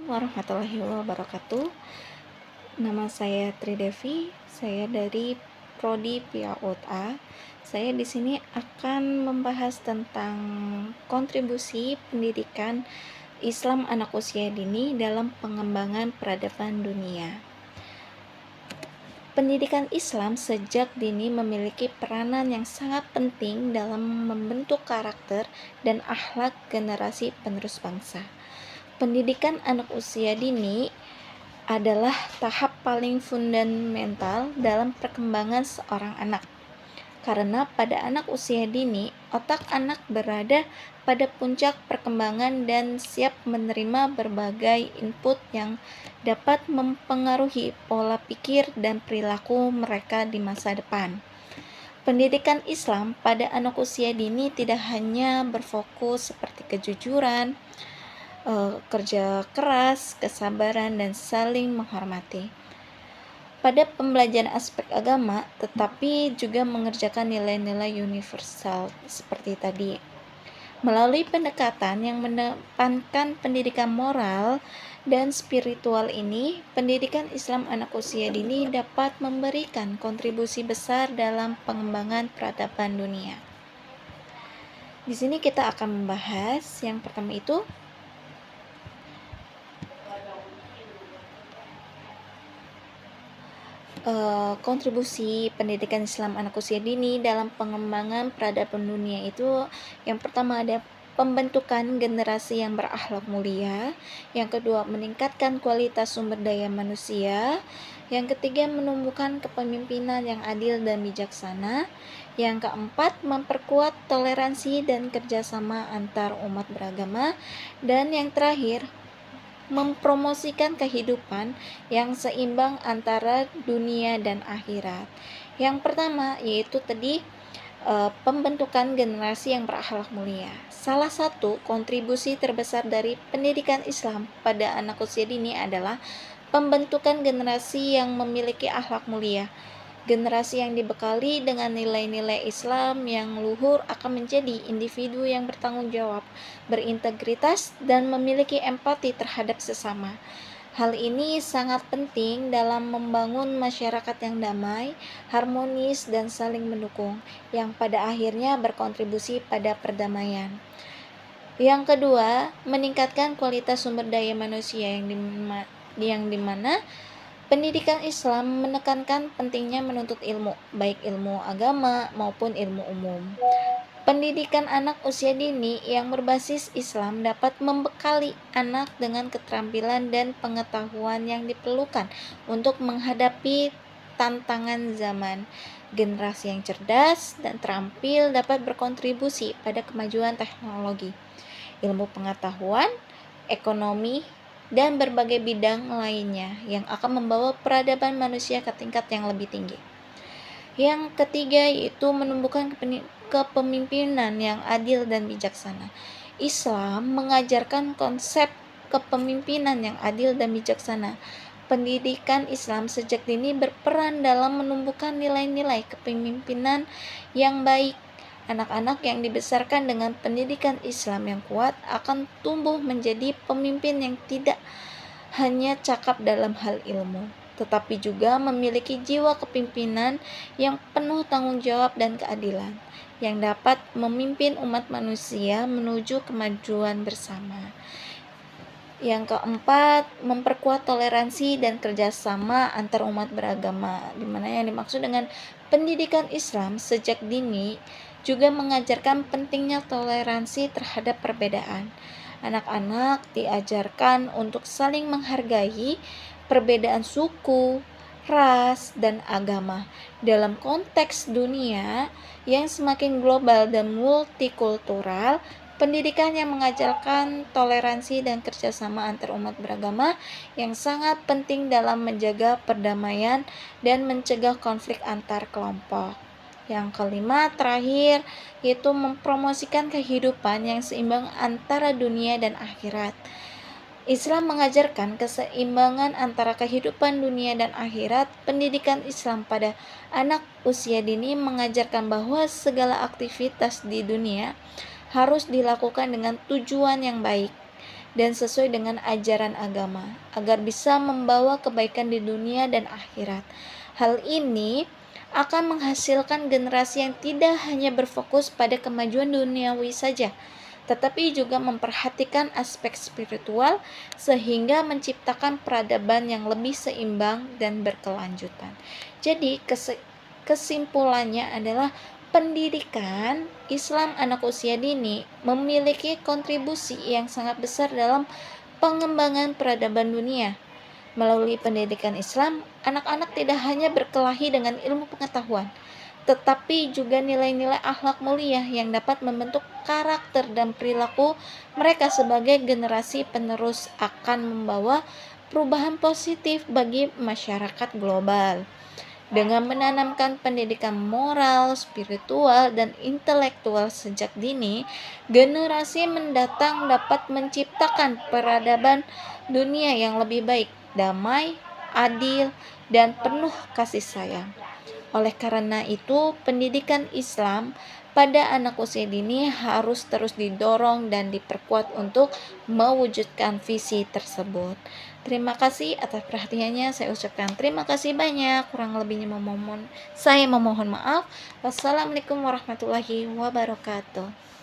warahmatullahi wabarakatuh. Nama saya Tridevi, saya dari Prodi PAUD-A. Saya di sini akan membahas tentang kontribusi pendidikan Islam anak usia dini dalam pengembangan peradaban dunia. Pendidikan Islam sejak dini memiliki peranan yang sangat penting dalam membentuk karakter dan akhlak generasi penerus bangsa. Pendidikan anak usia dini adalah tahap paling fundamental dalam perkembangan seorang anak. Karena pada anak usia dini, otak anak berada pada puncak perkembangan dan siap menerima berbagai input yang dapat mempengaruhi pola pikir dan perilaku mereka di masa depan. Pendidikan Islam pada anak usia dini tidak hanya berfokus seperti kejujuran, kerja keras, kesabaran, dan saling menghormati pada pembelajaran aspek agama, tetapi juga mengerjakan nilai-nilai universal seperti tadi. Melalui pendekatan yang mengedepankan pendidikan moral dan spiritual ini, pendidikan Islam anak usia dini dapat memberikan kontribusi besar dalam pengembangan peradaban dunia. Di sini kita akan membahas yang pertama itu kontribusi pendidikan Islam anak usia dini dalam pengembangan peradaban dunia itu yang pertama ada pembentukan generasi yang berakhlak mulia, yang kedua meningkatkan kualitas sumber daya manusia, yang ketiga menumbuhkan kepemimpinan yang adil dan bijaksana, yang keempat memperkuat toleransi dan kerjasama antar umat beragama, dan yang terakhir mempromosikan kehidupan yang seimbang antara dunia dan akhirat. Yang pertama yaitu tadi pembentukan generasi yang berakhlak mulia. Salah satu kontribusi terbesar dari pendidikan Islam pada anak usia dini adalah pembentukan generasi yang memiliki akhlak mulia. Generasi yang dibekali dengan nilai-nilai Islam yang luhur akan menjadi individu yang bertanggung jawab, berintegritas, dan memiliki empati terhadap sesama. Hal ini sangat penting dalam membangun masyarakat yang damai, harmonis, dan saling mendukung, yang pada akhirnya berkontribusi pada perdamaian. Yang kedua, meningkatkan kualitas sumber daya manusia yang dimana pendidikan Islam menekankan pentingnya menuntut ilmu, baik ilmu agama maupun ilmu umum. Pendidikan anak usia dini yang berbasis Islam dapat membekali anak dengan keterampilan dan pengetahuan yang diperlukan untuk menghadapi tantangan zaman. Generasi yang cerdas dan terampil dapat berkontribusi pada kemajuan teknologi, ilmu pengetahuan, ekonomi, dan berbagai bidang lainnya yang akan membawa peradaban manusia ke tingkat yang lebih tinggi. Yang ketiga yaitu menumbuhkan kepemimpinan yang adil dan bijaksana. Islam mengajarkan konsep kepemimpinan yang adil dan bijaksana. Pendidikan Islam sejak dini berperan dalam menumbuhkan nilai-nilai kepemimpinan yang baik. Anak-anak yang dibesarkan dengan pendidikan Islam yang kuat akan tumbuh menjadi pemimpin yang tidak hanya cakap dalam hal ilmu, tetapi juga memiliki jiwa kepemimpinan yang penuh tanggung jawab dan keadilan, yang dapat memimpin umat manusia menuju kemajuan bersama. Yang keempat, memperkuat toleransi dan kerjasama antar umat beragama, di mana yang dimaksud dengan pendidikan Islam sejak dini juga mengajarkan pentingnya toleransi terhadap perbedaan. Anak-anak diajarkan untuk saling menghargai perbedaan suku, ras, dan agama. Dalam konteks dunia yang semakin global dan multikultural, pendidikan yang mengajarkan toleransi dan kerjasama antar umat beragama yang sangat penting dalam menjaga perdamaian dan mencegah konflik antar kelompok. Yang kelima, terakhir, yaitu mempromosikan kehidupan yang seimbang antara dunia dan akhirat. Islam mengajarkan keseimbangan antara kehidupan dunia dan akhirat. Pendidikan Islam pada anak usia dini mengajarkan bahwa segala aktivitas di dunia harus dilakukan dengan tujuan yang baik dan sesuai dengan ajaran agama, agar bisa membawa kebaikan di dunia dan akhirat. Hal ini akan menghasilkan generasi yang tidak hanya berfokus pada kemajuan duniawi saja, tetapi juga memperhatikan aspek spiritual sehingga menciptakan peradaban yang lebih seimbang dan berkelanjutan. Jadi kesimpulannya adalah pendidikan Islam anak usia dini memiliki kontribusi yang sangat besar dalam pengembangan peradaban dunia. Melalui pendidikan Islam, anak-anak tidak hanya berkelahi dengan ilmu pengetahuan, tetapi juga nilai-nilai akhlak mulia yang dapat membentuk karakter dan perilaku mereka sebagai generasi penerus akan membawa perubahan positif bagi masyarakat global. Dengan menanamkan pendidikan moral, spiritual, dan intelektual sejak dini, generasi mendatang dapat menciptakan peradaban dunia yang lebih baik, damai, adil, dan penuh kasih sayang. Oleh karena itu, pendidikan Islam pada anak usia dini harus terus didorong dan diperkuat untuk mewujudkan visi tersebut. Terima kasih atas perhatiannya. Saya ucapkan terima kasih banyak. Kurang lebihnya saya memohon maaf. Wassalamualaikum warahmatullahi wabarakatuh.